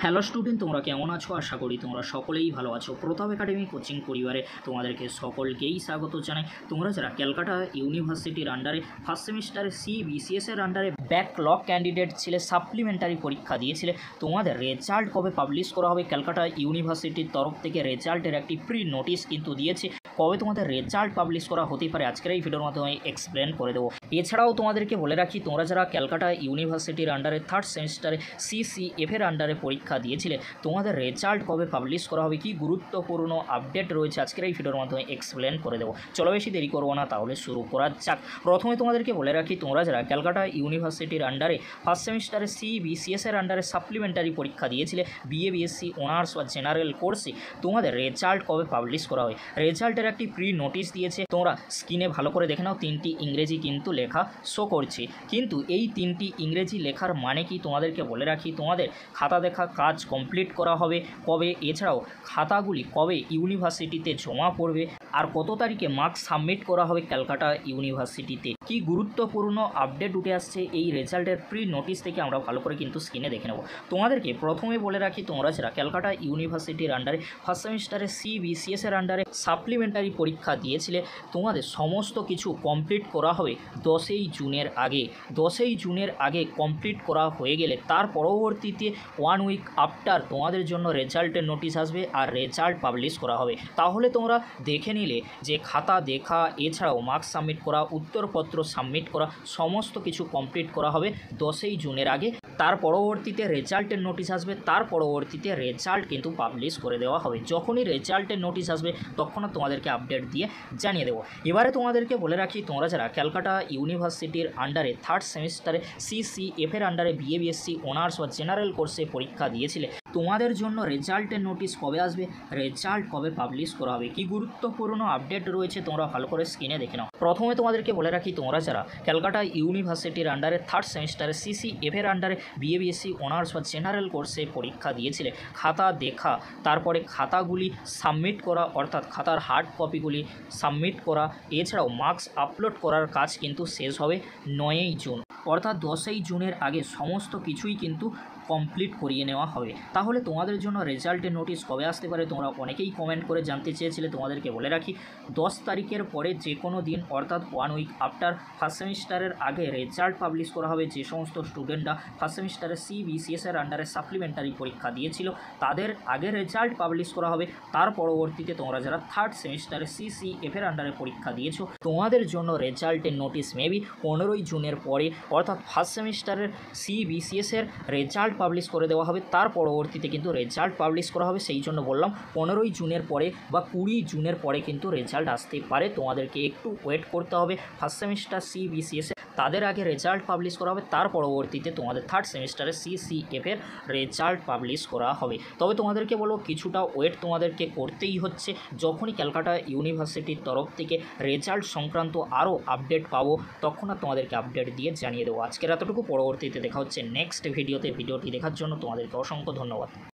Hello student, তোমরা কেমন আছো? আশা করি তোমরা সকলেই ভালো আছো। প্রতাপ একাডেমি কোচিং পরিবারে তোমাদেরকে সকলকেই স্বাগত জানাই। তোমরা যারা ক্যালকাটা ইউনিভার্সিটির আন্ডারে ফার্স্ট সেমিস্টারে CBCS এর আন্ডারে ব্যাকলগ ক্যান্ডিডেট ছিলে, সাপ্লিমেন্টারি পরীক্ষা দিয়েছিলে, তোমাদের রেজাল্ট কবে পাবলিশ করা হবে? ক্যালকাটা ইউনিভার্সিটির তরফ থেকে রেজাল্টের একটি প্রি নোটিশ কিন্তু দিয়েছে। কবে তোমাদের রেজাল্ট পাবলিশ করা হতে পারে আজকের এই ভিডিওর মাধ্যমে এক্সপ্লেন করে দেবো। এছাড়াও তোমাদেরকে বলে রাখি, তোমরা যারা ক্যালকাটা ইউনিভার্সিটির আন্ডারে থার্ড সেমিস্টারে CCF এর আন্ডারে পরীক্ষা দিয়েছিলে, তোমাদের রেজাল্ট কবে পাবলিশ করা হবে, কি গুরুত্বপূর্ণ আপডেট রয়েছে আজকের এই ভিডিওর মাধ্যমে এক্সপ্লেন করে দেবো। চলো বেশি দেরি করবো না, তাহলে শুরু করা যাক। প্রথমে তোমাদেরকে বলে রাখি, তোমরা যারা ক্যালকাটা ইউনিভার্সিটির আন্ডারে ফার্স্ট সেমিস্টারে CBCS এর আন্ডারে সাপ্লিমেন্টারি পরীক্ষা দিয়েছিলে, BA BSc অনার্স বা জেনারেল কোর্সে, তোমাদের রেজাল্ট কবে পাবলিশ করা হয়? রেজাল্টের একটি প্রি নোটিশ দিয়েছে। তোমরা স্ক্রিনে ভালো করে দেখে নাও, 3টি ইংরেজি কিন্তু লেখা শো করছে। কিন্তু এই 3টি ইংরেজি লেখার মানে কি তোমাদেরকে বলে রাখি, তোমাদের খাতা দেখা কাজ কমপ্লিট করা হবে কবে, এছাড়াও খাতাগুলি কবে ইউনিভার্সিটিতে জমা পড়বে, আর কত তারিখে মার্কস সাবমিট করা হবে ক্যালকাটা ইউনিভার্সিটিতে, কি গুরুত্বপূর্ণ আপডেট উঠে আসছে এই রেজাল্টের প্রি নোটিশ থেকে আমরা ভালো করে কিন্তু স্ক্রিনে দেখে নেব। তোমাদেরকে প্রথমে বলে রাখি, তোমরা যারা ক্যালকাটা ইউনিভার্সিটির আন্ডারে ফার্স্ট সেমিস্টারে CBCS এর আন্ডারে সাপ্লিমেন্টারি পরীক্ষা দিয়েছিলে, তোমাদের সমস্ত কিছু কমপ্লিট করা হবে 10ই জুনের আগে। 10ই জুনের আগে কমপ্লিট করা হয়ে গেলে তার পরবর্তীতে 1 উইক আফটার তোমাদের জন্য রেজাল্টের নোটিশ আসবে আর রেজাল্ট পাবলিশ করা হবে। তাহলে তোমরা দেখে নিলে যে খাতা দেখা, এছাড়াও মার্কস সাবমিট করা, উত্তরপত্র সাবমিট করা, সমস্ত কিছু কমপ্লিট করা হবে 10ই জুনের আগে। তার পরবর্তীতে রেজাল্টের নোটিশ আসবে, তার পরবর্তীতে রেজাল্ট কিন্তু পাবলিশ করে দেওয়া হবে। যখনই রেজাল্টের নোটিশ আসবে তখনও তোমাদেরকে আপডেট দিয়ে জানিয়ে দেবো। এবারে তোমাদেরকে বলে রাখি, তোমরা যারা ক্যালকাটা ইউনিভার্সিটির আন্ডারে থার্ড সেমিস্টারে CCF এর আন্ডারে BA BSc অনার্স বা জেনারেল কোর্সে পরীক্ষা দিয়েছিলে, তোমাদের জন্য রেজাল্টের নোটিশ কবে আসবে, রেজাল্ট কবে পাবলিশ করা হবে, কি গুরুত্বপূর্ণ আপডেট রয়েছে তোমরা ভালো করে স্ক্রিনে দেখে নাও। প্রথমে তোমাদেরকে বলে রাখি, তোমরা যারা ক্যালকাটা ইউনিভার্সিটির আন্ডারে থার্ড সেমিস্টারে CCF এর আন্ডারে BA BSc অনার্স বা জেনারেল কোর্সে পরীক্ষা দিয়েছিলে, খাতা দেখা, তারপরে খাতাগুলি সাবমিট করা, অর্থাৎ খাতার হার্ড কপিগুলি সাবমিট করা, এছাড়াও মার্কস আপলোড করার কাজ কিন্তু শেষ হবে 9ই জুন, অর্থাৎ 10ই জুনের আগে সমস্ত কিছুই কিন্তু কমপ্লিট করিয়ে নেওয়া হবে। তাহলে তোমাদের জন্য রেজাল্টের নোটিশ কবে আসতে পারে? তোমরা অনেকেই কমেন্ট করে জানতে চেয়েছিলে। তোমাদেরকে বলে রাখি, 10 তারিখের পরে যে কোনো দিন, অর্থাৎ 1 উইক আফটার ফার্স্ট সেমিস্টারের আগে রেজাল্ট পাবলিশ করা হবে। যে সমস্ত স্টুডেন্টরা ফার্স্ট সেমিস্টারে CBCS এর আন্ডারে সাপ্লিমেন্টারি পরীক্ষা দিয়েছিল, তাদের আগে রেজাল্ট পাবলিশ করা হবে। তার পরবর্তীতে তোমরা যারা থার্ড সেমিস্টারে CCF এর আন্ডারে পরীক্ষা দিয়েছো, তোমাদের জন্য রেজাল্টের নোটিশ মেবি 15ই জুনের পরে, অর্থাৎ ফার্স্ট সেমিস্টারের CBCS এর রেজাল্ট পাবলিশ করে দেওয়া হবে। তার পরবর্তীতে কিন্তু রেজাল্ট পাবলিশ করা হবে। সেই জন্য বললাম 15ই জুনের পরে বা 20 জুনের পরে কিন্তু রেজাল্ট আসতে পারে। তোমাদেরকে একটু ওয়েট করতে হবে। ফার্স্ট সেমিস্টার CBCS তাদের আগে রেজাল্ট পাবলিশ করা হবে, তার পরবর্তীতে তোমাদের থার্ড সেমিস্টারে CCF এর রেজাল্ট পাবলিশ করা হবে। তবে তোমাদেরকে বলবো, কিছুটা ওয়েট তোমাদেরকে করতেই হচ্ছে। যখনই ক্যালকাটা ইউনিভার্সিটির তরফ থেকে রেজাল্ট সংক্রান্ত আরও আপডেট পাবো, তখন আর তোমাদেরকে আপডেট দিয়ে জানিয়ে দেবো। আজকের এতটুকু, পরবর্তীতে দেখা হচ্ছে নেক্সট ভিডিওতে। ভিডিওটি দেখার জন্য তোমাদেরকে অসংখ্য ধন্যবাদ।